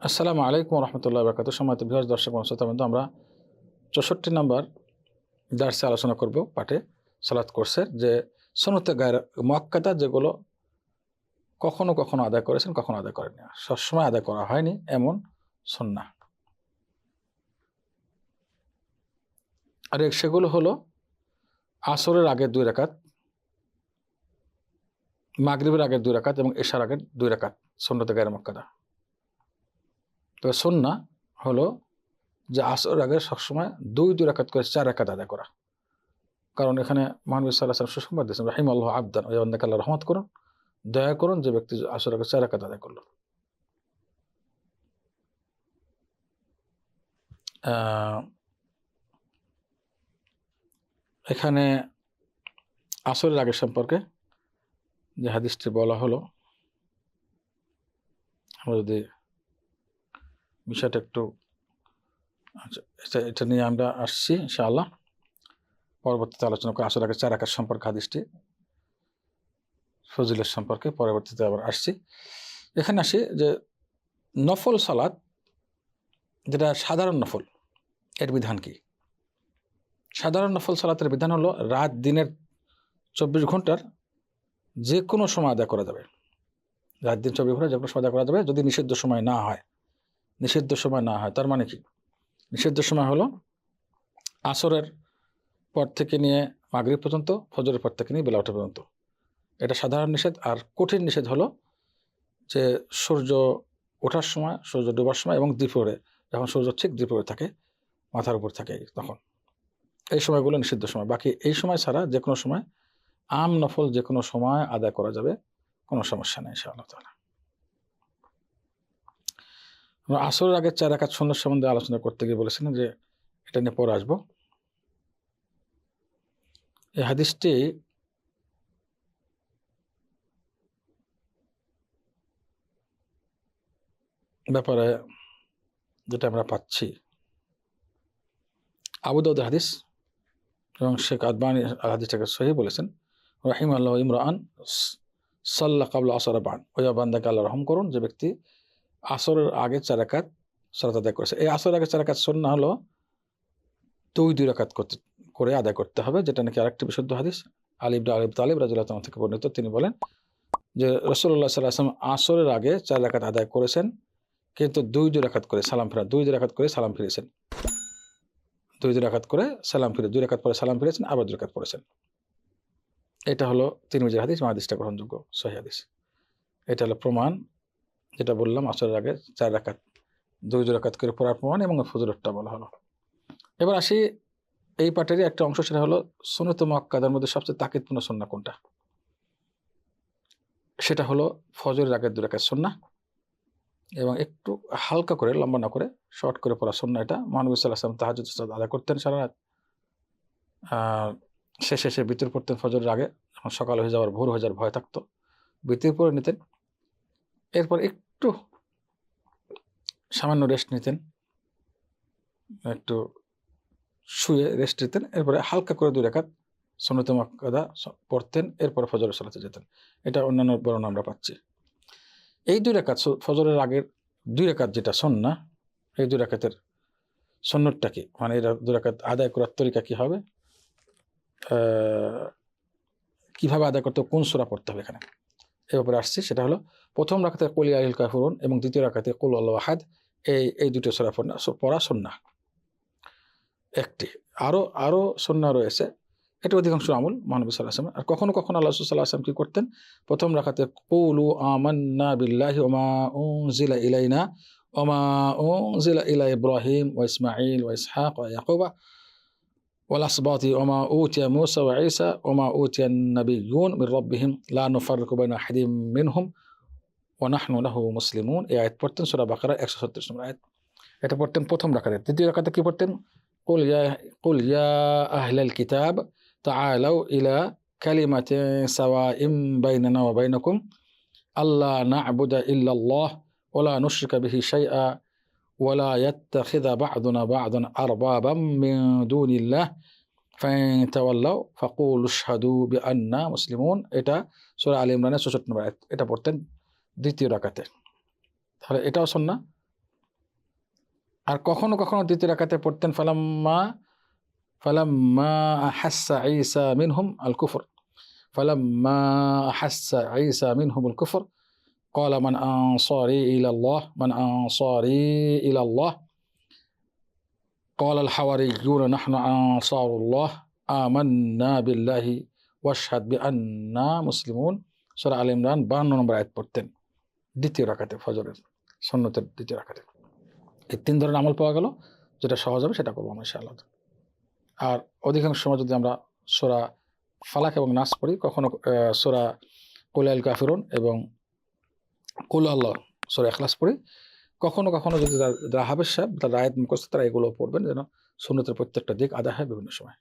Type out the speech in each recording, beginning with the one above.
আসসালামু আলাইকুম রহমতুল্লাহ বরকাত। সম্মানিত ভিউয়ার্স, দর্শক শ্রোতাবৃন্দ, আমরা ৬৪ নম্বর দার্সে আলোচনা করব পাঠে সালাত কোর্সের যে সুন্নতে গায়র মুআক্কাদা, যেগুলো কখনো কখনো আদায় করেছেন, কখনো আদায় করেননি, সবসময় আদায় করা হয়নি এমন সুন্নাহ। আর সেগুলো হলো আসরের আগের 2 রাকাত, মাগরিবের আগের 2 রাকাত এবং এশার আগের 2 রাকাত সুন্নতে গায়র মুআক্কাদা। তো সুন্নাহ হলো যে আসরের আগে সবসময় 2 রাকাত করে 4 রাকাত আদায় করা। কারণ এখানে মহানবী সাল্লাল্লাহু আলাইহি ওয়াসাল্লাম সুসংবাদ দিয়েছেন, রাহিমাল্লাহু আবদান, ওই বান্দাকে আল্লাহ রহমত করুন, দয়া করুন যে ব্যক্তি আসর আগে 4 রাকাত আদায় করলো। এখানে আসরের আগে সম্পর্কে যে হাদিসটি বলা হলো, আমরা যদি বিষয়টা একটু এটা নিয়ে আমরা আসছি ইনশাআল্লাহ পরবর্তীতে আলোচনা করে। আসর আগে 4 রাকাত সম্পর্কে হাদিসটি ফজিলত সম্পর্কে পরবর্তীতে আবার আসছি। এখানে আসি যে নফল সালাত, যেটা সাধারণ নফল, এর বিধান কি? সাধারণ নফল সালাতের বিধান হলো রাত দিনের 24 ঘন্টার যে কোনো সময় আদায় করা যাবে। রাত দিন 24 ঘন্টা যে কোনো সময় আদায় করা যাবে, যদি নিষিদ্ধ সময় না হয়। নিষিদ্ধ সময় না হয় তার মানে কি? নিষিদ্ধ সময় হলো আসরের পর থেকে নিয়ে মাগরিব পর্যন্ত, ফজরের পর থেকে নিয়ে বেলা ওঠা পর্যন্ত, এটা সাধারণ নিষেধ। আর কঠিন নিষেধ হলো যে সূর্য ওঠার সময়, সূর্য ডোবার সময় এবং দুপুরে, যখন সূর্য ঠিক দুপুরে থাকে, মাথার উপর থাকে, তখন এই সময়গুলো নিষিদ্ধ সময়। বাকি এই সময় ছাড়া যে কোনো সময় আম নফল যে কোনো সময় আদায় করা যাবে, কোনো সমস্যা নেই ইনশাআল্লাহ তাআলা। আমরা আসরের আগে 4 রাকাত সুন্নাত সম্বন্ধে আলোচনা করতে গিয়ে বলেছিলাম যে এটা নিয়ে পরে আসবো। এই হাদিসটি ব্যাপারে যেটা আমরা পাচ্ছি, আবু দাউদের হাদিস এবং শেখ আলবানী হাদিসটাকে সহিহ বলেছেন, রাহিমাল্লাহু ইমরাআন সাল্লা ক্বাবলা আসর বা'দ, ওই বান্দাকে আল্লাহ রহম করুন যে ব্যক্তি আসরের আগে 4 রাকাত সালাত আদায় করেছে। এই আসরের আগে 4 রাকাত সুন্নাহ হলো 2 রাকাত করে আদায় করতে হবে, যেটা নাকি আরেকটি বিশুদ্ধ হাদিস। আলী ইবনে আবি তালিব রাদিয়াল্লাহু তাআলা থেকে বর্ণিত, তিনি বলেন যে রাসূলুল্লাহ সাল্লাল্লাহু আলাইহি ওয়াসাল্লাম আসরের আগে 4 রাকাত আদায় করেছেন, কিন্তু 2 রাকাত করে সালাম ফেরা, 2 রাকাত করে সালাম ফিরেছেন, 2 রাকাত করে সালাম ফিরে, 2 রাকাত পরে সালাম ফিরেছেন, আবার 2 রাকাত পড়েছেন। এটা হলো তিরমিজির হাদিস, হাদিসটা গ্রহণযোগ্য সহিহ হাদিস। এটা হলো প্রমাণ, যেটা বললাম আসরের আগে 4 রাকাত 2 রাকাত করে পড়ার প্রমাণ, এবং ফজরেরটা বলা হলো। এবার আসি এই পাঠেরই একটা অংশ, সেটা হলো সুন্নত মুআক্কাদার মধ্যে সবচেয়ে তাকিদপূর্ণ সুন্নাহ কোনটা? সেটা হলো ফজরের আগের 2 রাকাত সুন্নাহ, এবং একটু হালকা করে, লম্বা না করে, শর্ট করে পড়া সুন্নাহ। এটা মহানবী সাল্লাল্লাহু আলাইহি ওয়াসাল্লাম তাহাজ্জুদ সালাত আদায় করতেন সারা রাত, আর শেষে বিতর পড়তেন ফজরের আগে, যখন সকাল হয়ে যাওয়ার, ভোর হয়ে যাওয়ার ভয় থাকতো, বিতর পড়ে নিতেন, এরপর একটু সামান্য রেস্ট নিতেন, একটু শুয়ে রেস্ট নিতেন, এরপরে হালকা করে 2 রাকাত সুন্নত মুআক্কাদা পড়তেন, এরপরে ফজরের সালাতে যেতেন। এটা অন্যান্য বর্ণনা আমরা পাচ্ছি। এই 2 রাকাত ফজরের আগের 2 রাকাত যেটা সুন্নাহ, এই 2 রাকাতের সুন্নতটা কি, মানে এরা 2 রাকাত আদায় করার তরিকা কি হবে, কিভাবে আদায় করতে হবে, কোন সূরা পড়তে হবে, এখানে এ ব্যাপারে আসছি। সেটা হলো প্রথম রাকাতে কুল ইয়া আইয়ুহাল কাফিরুন এবং দ্বিতীয় রাকাতে কুল আল্লাহু আহাদ, এই দুটো সূরা পড়া সুন্নাহ একটি। আরো সুন্নাহ রয়েছে, এটা অধিকাংশ আমল মহানবী সাল্লাল্লাহু আলাইহি ওয়াসাল্লাম। আর কখনো কখনো আল্লাহ রাসূল সাল্লাল্লাহু আলাইহি ওয়াসাল্লাম কি করতেন, প্রথম রাকাতে কুলু আমান্না বিল্লাহি ওয়া মা উনজিলা ইলাইনা ওয়া মা উনজিলা ইলা ইব্রাহিম ওয়া ইসমাঈল ওয়া ইসহাক ওয়া ইয়াকুবা ওয়াল আসবাতি ওয়া মা উতিয়া মূসা ওয়া ঈসা ওয়া মা উতিয়ান নাবিয়্যুন মির রাব্বিহিম লা নুফাররিকু বাইনা আহাদিম মিনহুম ওয়া নাহনু লাহু মুসলিমুন। এই আয়াত পড়তেন, সূরা বাকারা 136 নম্বর আয়াত। এটা পড়তেন প্রথম রাকাতে। দ্বিতীয় রাকাতে কি পড়তেন, কুল ইয়া আহলাল কিতাব তাআলাউ ইলা কালিমাতিন সাওয়াইন বাইনানা ওয়া বাইনাকুম আল্লা না'বুদা ইল্লাল্লাহ ওয়া লা নুশরিকা বিহি শাইআ ওয়া লা ইয়াত্তাখিযা বা'দুনা বা'দান আরবাবাম মিন দুনিল্লাহ ফাইন তাওয়াল্লাউ ফাকুলু আশহাদু বিআন্না মুসলিমুন। এটা সূরা আলে ইমরানের 64 নম্বর আয়াত। এটা পড়তেন দ্বিতীয় রাকাতে। তাহলে এটাও সুন্নাহ। আর কখনো কখনো দ্বিতীয় রাকাতে পড়তেন ফালাম্মা ফালাম্মা আহাসসা ঈসা মিনহুম আল কুফর, ফালাম্মা আহাসসা ঈসা মিনহুম আল কুফর قال من أنصاري إلى الله من أنصاري إلى الله قال الحواريون نحن أنصار الله آمنا بالله واشهد بأننا مسلمون সূরা আলে ইমরান 52 নম্বর আয়াত পড়তেন দ্বিতীয় রাকাতে, ফজরের সুন্নতের দ্বিতীয় রাকাতে। এই 3 ধরনের আমল পাওয়া গেল, যেটা সহজ হবে সেটা করবো আমরা ইনশাআল্লাহ। আর অধিকাংশ সময় যদি আমরা সূরা ফালাক এবং নাস পড়ি, কখনো সূরা কুল আল কাফিরুন এবং কুল আল্লাহ সূরা ইখলাস পড়ি, কখনো কখনো যদি যারা হাফেজ সাহেব তারা আয়াত মুখস্থ তারা এগুলো পড়বেন, যেন সুন্নতের প্রত্যেকটা দিক আদায় হয় বিভিন্ন সময়।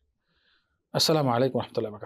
আসসালামু আলাইকুম ওয়া রাহমাতুল্লাহি ওয়া বারাকাতুহু।